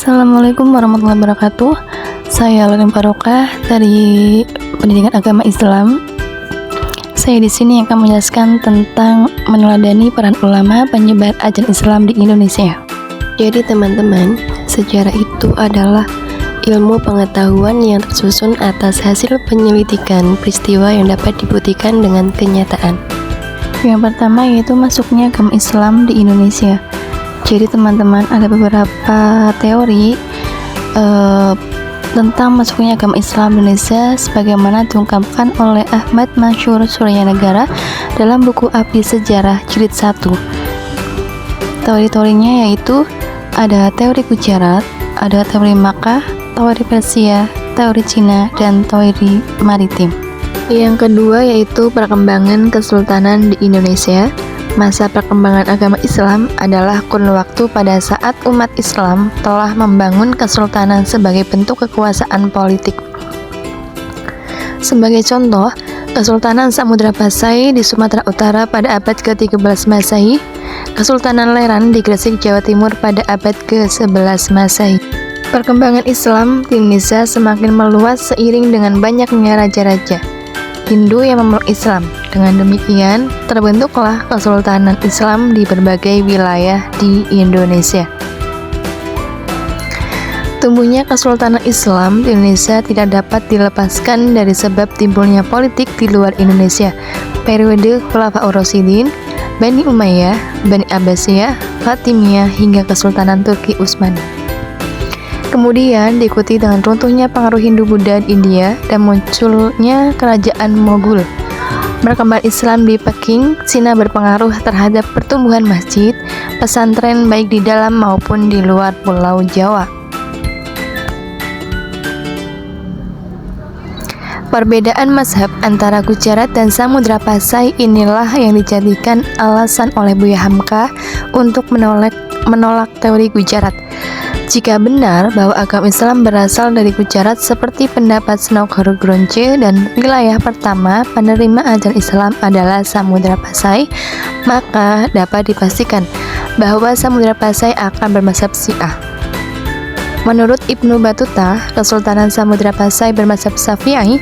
Assalamualaikum warahmatullahi wabarakatuh. Saya Lalim Barokah dari Pendidikan Agama Islam. Saya di sini akan menjelaskan tentang meneladani peran ulama penyebar ajaran Islam di Indonesia. Jadi teman-teman, sejarah itu adalah ilmu pengetahuan yang tersusun atas hasil penyelidikan peristiwa yang dapat dibuktikan dengan kenyataan. Yang pertama yaitu masuknya agama Islam di Indonesia. Jadi teman-teman, ada beberapa teori tentang masuknya agama Islam di Indonesia sebagaimana diungkapkan oleh Ahmad Masyur Suryanegara dalam buku Abdi Sejarah Jilid 1. Teori-teorinya yaitu ada teori Gujarat, ada teori Makkah, teori Persia, teori Cina, dan teori maritim. Yang kedua yaitu perkembangan kesultanan di Indonesia. Masa perkembangan agama Islam adalah kurun waktu pada saat umat Islam telah membangun kesultanan sebagai bentuk kekuasaan politik. Sebagai contoh, Kesultanan Samudra Pasai di Sumatera Utara pada abad ke-13 Masehi, Kesultanan Leran di Gresik, Jawa Timur pada abad ke-11 Masehi. Perkembangan Islam di Indonesia semakin meluas seiring dengan banyaknya raja-raja Hindu yang memeluk Islam. Dengan demikian, terbentuklah Kesultanan Islam di berbagai wilayah di Indonesia. Tumbuhnya Kesultanan Islam di Indonesia tidak dapat dilepaskan dari sebab timbulnya politik di luar Indonesia. Periode Khulafaur Rasyidin, Bani Umayyah, Bani Abbasiyah, Fatimiyah hingga Kesultanan Turki Utsmani. Kemudian diikuti dengan runtuhnya pengaruh Hindu-Buddha di India dan munculnya kerajaan Mogul. Perkembangan Islam di Peking, Cina berpengaruh terhadap pertumbuhan masjid, pesantren baik di dalam maupun di luar Pulau Jawa. Perbedaan mazhab antara Gujarat dan Samudra Pasai inilah yang dijadikan alasan oleh Buya Hamka untuk menolak teori Gujarat. Jika benar bahwa agama Islam berasal dari Gujarat seperti pendapat Snogharu Gronje dan wilayah pertama penerima ajaran Islam adalah Samudra Pasai, maka dapat dipastikan bahwa Samudra Pasai akan bermazhab Syiah. Menurut Ibnu Battuta, Kesultanan Samudra Pasai bermazhab Syafi'i,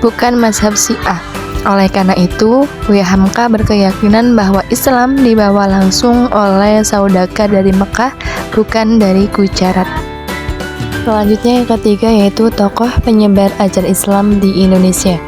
bukan mazhab Syiah. Oleh karena itu, Buya Hamka berkeyakinan bahwa Islam dibawa langsung oleh saudagar dari Mekah, bukan dari Gujarat. Selanjutnya yang ketiga yaitu tokoh penyebar ajaran Islam di Indonesia.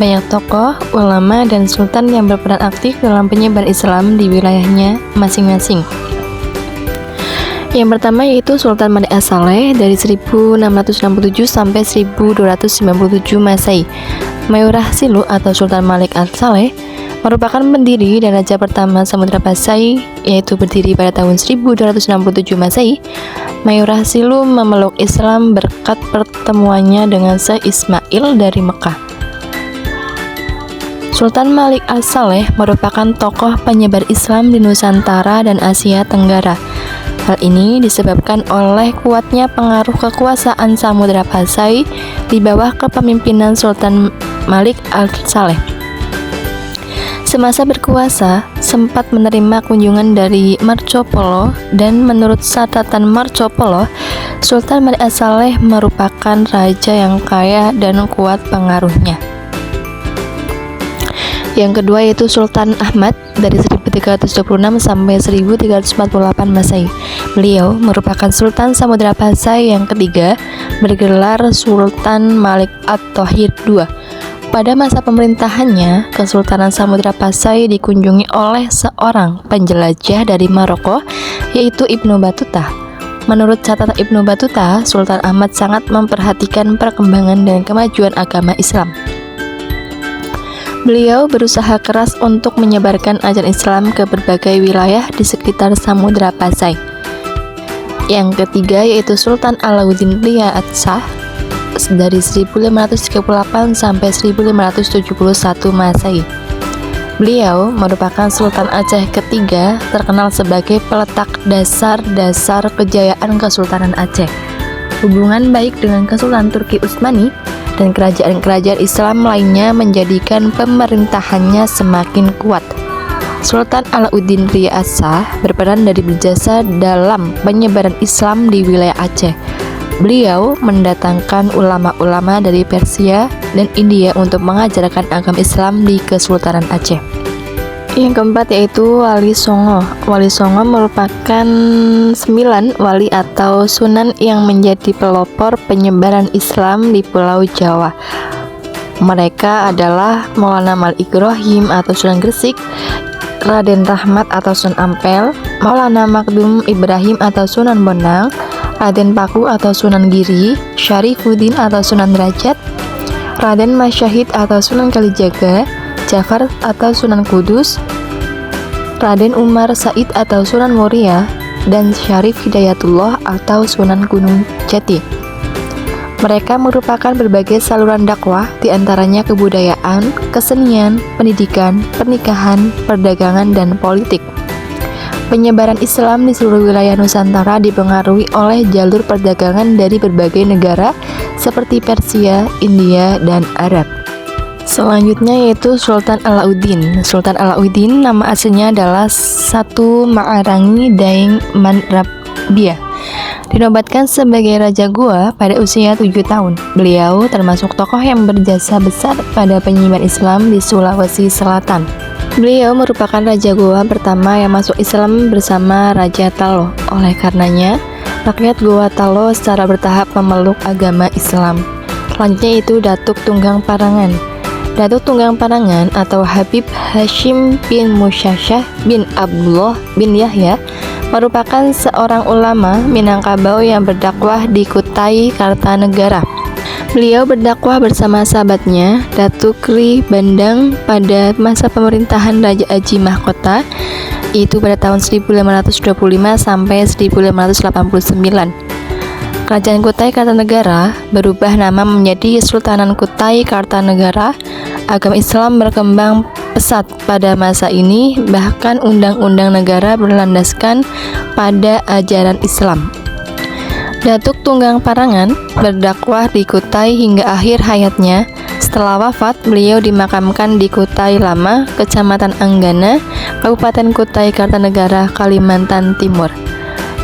Banyak tokoh, ulama, dan sultan yang berperan aktif dalam penyebar Islam di wilayahnya masing-masing. Yang pertama yaitu Sultan Malik As-Saleh dari 1667 sampai 1297 Masehi. Mayurah Silu atau Sultan Malik As-Saleh merupakan pendiri dan raja pertama Samudra Pasai, yaitu berdiri pada tahun 1267 Masehi. Mayurah Silu memeluk Islam berkat pertemuannya dengan Syekh Ismail dari Mekah. Sultan Malik As-Saleh merupakan tokoh penyebar Islam di Nusantara dan Asia Tenggara. Hal ini disebabkan oleh kuatnya pengaruh kekuasaan Samudra Pasai di bawah kepemimpinan Sultan Malik As-Saleh. Semasa berkuasa, sempat menerima kunjungan dari Marco Polo, dan menurut catatan Marco Polo, Sultan Malik As-Saleh merupakan raja yang kaya dan kuat pengaruhnya. Yang kedua yaitu Sultan Ahmad dari 1326 sampai 1348 Masehi. Beliau merupakan Sultan Samudra Pasai yang ketiga, bergelar Sultan Malik At-Thohir II. Pada masa pemerintahannya, Kesultanan Samudra Pasai dikunjungi oleh seorang penjelajah dari Maroko, yaitu Ibnu Battuta. Menurut catatan Ibnu Battuta, Sultan Ahmad sangat memperhatikan perkembangan dan kemajuan agama Islam. Beliau berusaha keras untuk menyebarkan ajaran Islam ke berbagai wilayah di sekitar Samudra Pasai. Yang ketiga yaitu Sultan Alauddin Lia Shah dari 1538 sampai 1571 Masehi. Beliau merupakan Sultan Aceh ketiga, terkenal sebagai peletak dasar-dasar kejayaan Kesultanan Aceh. Hubungan baik dengan Kesultanan Turki Utsmani dan kerajaan-kerajaan Islam lainnya menjadikan pemerintahannya semakin kuat. Sultan Alauddin Riyasa berperan dari berjasa dalam penyebaran Islam di wilayah Aceh. Beliau mendatangkan ulama-ulama dari Persia dan India untuk mengajarkan agama Islam di Kesultanan Aceh. Yang keempat yaitu Wali Songo. Wali Songo merupakan 9 wali atau sunan yang menjadi pelopor penyebaran Islam di Pulau Jawa. Mereka adalah Maulana Malik Ibrahim atau Sunan Gresik, Raden Rahmat atau Sunan Ampel, Maulana Makdum Ibrahim atau Sunan Bonang, Raden Paku atau Sunan Giri, Syarifuddin atau Sunan Derajat, Raden Masyahid atau Sunan Kalijaga, Jafar atau Sunan Kudus, Raden Umar Said atau Sunan Muria, dan Syarif Hidayatullah atau Sunan Gunung Jati. Mereka merupakan berbagai saluran dakwah, diantaranya kebudayaan, kesenian, pendidikan, pernikahan, perdagangan, dan politik. Penyebaran Islam di seluruh wilayah Nusantara dipengaruhi oleh jalur perdagangan dari berbagai negara seperti Persia, India, dan Arab. Selanjutnya yaitu Sultan Alauddin. Sultan Alauddin nama aslinya adalah Satu Ma'arangi Daeng Manrabiah. Dinobatkan sebagai Raja Goa pada usia 7 tahun. Beliau termasuk tokoh yang berjasa besar pada penyebaran Islam di Sulawesi Selatan. Beliau merupakan Raja Goa pertama yang masuk Islam bersama Raja Talo. Oleh karenanya, rakyat Goa Talo secara bertahap memeluk agama Islam. Selanjutnya itu Datuk Tunggang Parangan. Datuk Tunggang Parangan atau Habib Hashim bin Musyasyah bin Abdullah bin Yahya merupakan seorang ulama Minangkabau yang berdakwah di Kutai Kartanegara. Beliau berdakwah bersama sahabatnya Datuk Ri Bandang pada masa pemerintahan Raja Aji Mahkota, yaitu pada tahun 1525 sampai 1589. Kerajaan Kutai Kartanegara berubah nama menjadi Kesultanan Kutai Kartanegara. Agama Islam berkembang pesat pada masa ini, bahkan undang-undang negara berlandaskan pada ajaran Islam. Datuk Tunggang Parangan berdakwah di Kutai hingga akhir hayatnya. Setelah wafat, beliau dimakamkan di Kutai Lama, Kecamatan Anggana, Kabupaten Kutai Kartanegara, Kalimantan Timur.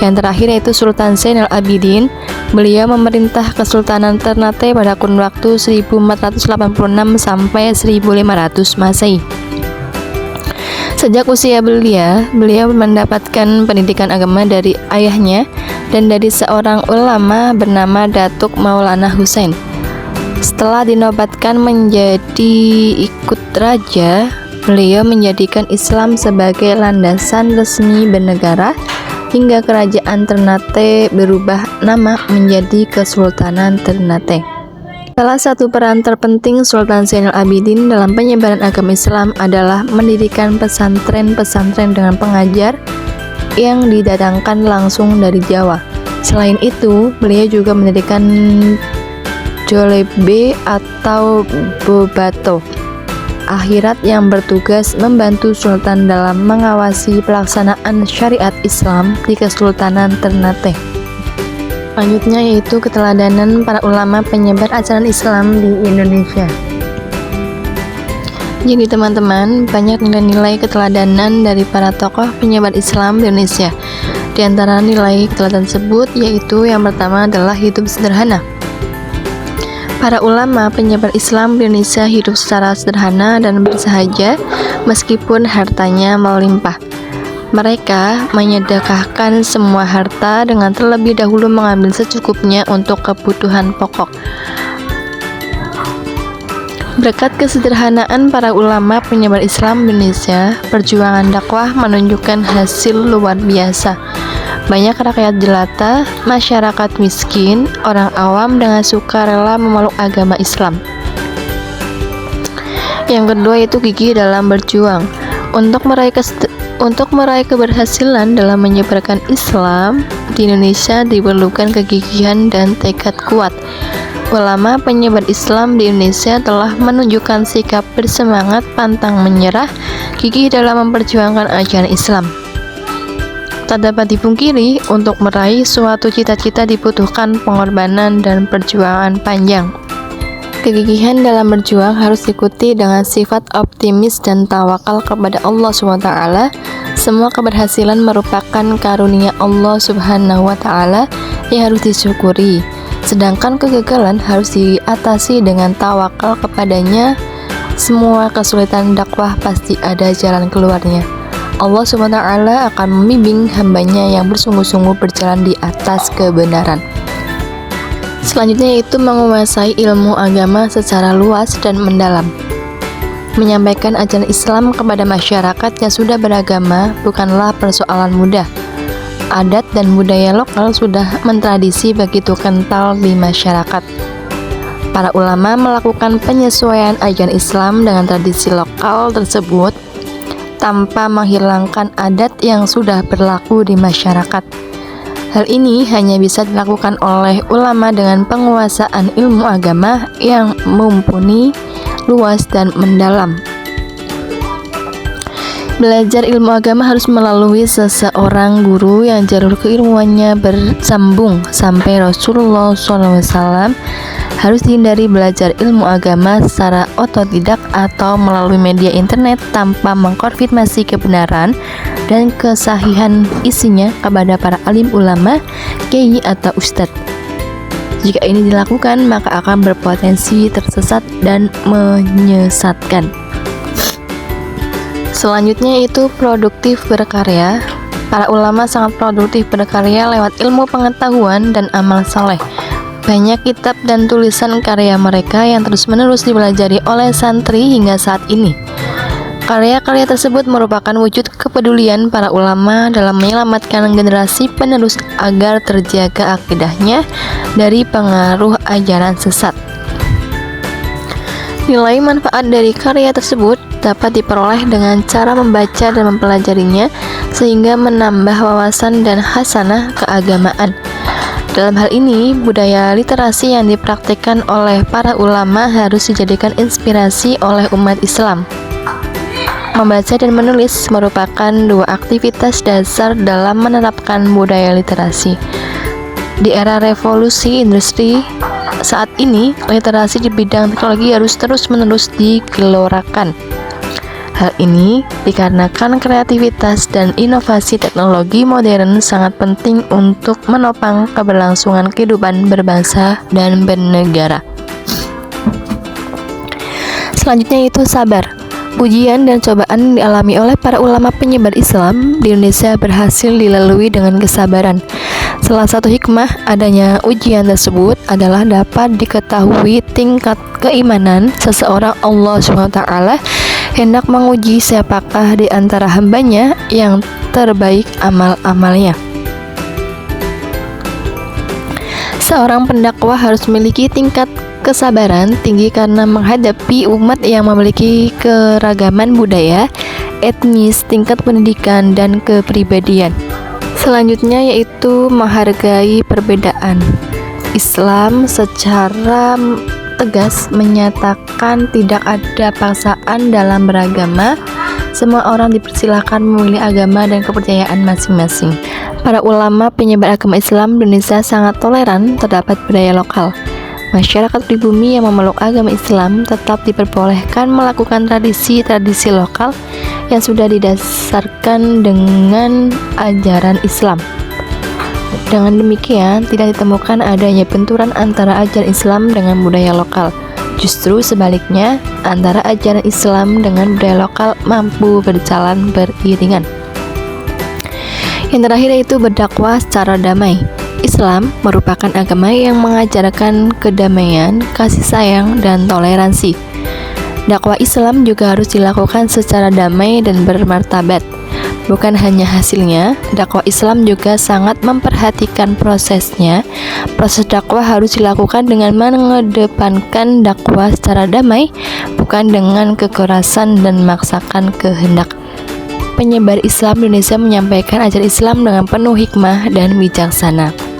Yang terakhir yaitu Sultan Zainal Abidin. Beliau memerintah Kesultanan Ternate pada kurun waktu 1486 sampai 1500 Masehi. Sejak usia beliau mendapatkan pendidikan agama dari ayahnya dan dari seorang ulama bernama Datuk Maulana Husain. Setelah dinobatkan menjadi ikut raja, beliau menjadikan Islam sebagai landasan resmi bernegara hingga kerajaan Ternate berubah nama menjadi Kesultanan Ternate. Salah satu peran terpenting Sultan Zainal Abidin dalam penyebaran agama Islam adalah mendirikan pesantren-pesantren dengan pengajar yang didatangkan langsung dari Jawa. Selain itu, beliau juga mendirikan Jolebe atau Bobato akhirat yang bertugas membantu Sultan dalam mengawasi pelaksanaan syariat Islam di Kesultanan Ternate. Selanjutnya yaitu keteladanan para ulama penyebar ajaran Islam di Indonesia. Jadi teman-teman, banyak nilai-nilai keteladanan dari para tokoh penyebar Islam di Indonesia. Di antara nilai keteladanan tersebut yaitu yang pertama adalah hidup sederhana. Para ulama penyebar Islam di Indonesia hidup secara sederhana dan bersahaja meskipun hartanya melimpah. Mereka menyedekahkan semua harta dengan terlebih dahulu mengambil secukupnya untuk kebutuhan pokok. Berkat kesederhanaan para ulama penyebar Islam di Indonesia, perjuangan dakwah menunjukkan hasil luar biasa. Banyak rakyat jelata, masyarakat miskin, orang awam dengan sukarela memeluk agama Islam. Yang kedua itu gigih dalam berjuang. Untuk meraih keberhasilan dalam menyebarkan Islam di Indonesia diperlukan kegigihan dan tekad kuat. Ulama penyebar Islam di Indonesia telah menunjukkan sikap bersemangat, pantang menyerah, gigih dalam memperjuangkan ajaran Islam. Tak dapat dipungkiri, untuk meraih suatu cita-cita dibutuhkan pengorbanan dan perjuangan panjang. Kegigihan dalam berjuang harus diikuti dengan sifat optimis dan tawakal kepada Allah SWT. Semua keberhasilan merupakan karunia Allah Subhanahu wa Ta'ala yang harus disyukuri. Sedangkan kegagalan harus diatasi dengan tawakal kepadanya. Semua kesulitan dakwah pasti ada jalan keluarnya. Allah SWT akan membimbing hambanya yang bersungguh-sungguh berjalan di atas kebenaran. Selanjutnya yaitu menguasai ilmu agama secara luas dan mendalam. Menyampaikan ajaran Islam kepada masyarakat yang sudah beragama bukanlah persoalan mudah. Adat dan budaya lokal sudah mentradisi begitu kental di masyarakat. Para ulama melakukan penyesuaian ajaran Islam dengan tradisi lokal tersebut tanpa menghilangkan adat yang sudah berlaku di masyarakat. Hal ini hanya bisa dilakukan oleh ulama dengan penguasaan ilmu agama yang mumpuni, luas, dan mendalam. Belajar ilmu agama harus melalui seseorang guru yang jalur keilmuannya bersambung sampai Rasulullah SAW. Harus dihindari belajar ilmu agama secara otodidak atau melalui media internet tanpa mengkonfirmasi kebenaran dan kesahihan isinya kepada para alim ulama, kiai atau ustadz. Jika ini dilakukan, maka akan berpotensi tersesat dan menyesatkan. Selanjutnya itu produktif berkarya. Para ulama sangat produktif berkarya lewat ilmu pengetahuan dan amal saleh. Banyak kitab dan tulisan karya mereka yang terus-menerus dipelajari oleh santri hingga saat ini. Karya-karya tersebut merupakan wujud kepedulian para ulama dalam menyelamatkan generasi penerus agar terjaga akidahnya dari pengaruh ajaran sesat. Nilai manfaat dari karya tersebut dapat diperoleh dengan cara membaca dan mempelajarinya sehingga menambah wawasan dan hasanah keagamaan. Dalam hal ini, budaya literasi yang dipraktikkan oleh para ulama harus dijadikan inspirasi oleh umat Islam. Membaca dan menulis merupakan dua aktivitas dasar dalam menerapkan budaya literasi. Di era revolusi industri saat ini, literasi di bidang teknologi harus terus-menerus digelorakan. Hal ini dikarenakan kreativitas dan inovasi teknologi modern sangat penting untuk menopang keberlangsungan kehidupan berbangsa dan bernegara. Selanjutnya itu sabar. Ujian dan cobaan dialami oleh para ulama penyebar Islam di Indonesia berhasil dilalui dengan kesabaran. Salah satu hikmah adanya ujian tersebut adalah dapat diketahui tingkat keimanan seseorang. Allah SWT hendak menguji siapakah di antara hambanya yang terbaik amal-amalnya. Seorang pendakwah harus memiliki tingkat kesabaran tinggi karena menghadapi umat yang memiliki keragaman budaya, etnis, tingkat pendidikan, dan kepribadian. Selanjutnya yaitu menghargai perbedaan. Islam secara tegas menyatakan tidak ada paksaan dalam beragama. Semua orang dipersilakan memilih agama dan kepercayaan masing-masing. Para ulama penyebar agama Islam di Indonesia sangat toleran terdapat budaya lokal. Masyarakat pribumi yang memeluk agama Islam tetap diperbolehkan melakukan tradisi-tradisi lokal yang sudah didasarkan dengan ajaran Islam. Dengan demikian, tidak ditemukan adanya benturan antara ajaran Islam dengan budaya lokal. Justru sebaliknya, antara ajaran Islam dengan budaya lokal mampu berjalan beriringan. Yang terakhir yaitu berdakwah secara damai. Islam merupakan agama yang mengajarkan kedamaian, kasih sayang, dan toleransi. Dakwah Islam juga harus dilakukan secara damai dan bermartabat. Bukan hanya hasilnya, dakwah Islam juga sangat memperhatikan prosesnya. Proses dakwah harus dilakukan dengan mengedepankan dakwah secara damai, bukan dengan kekerasan dan memaksakan kehendak. Penyebar Islam di Indonesia menyampaikan ajaran Islam dengan penuh hikmah dan bijaksana.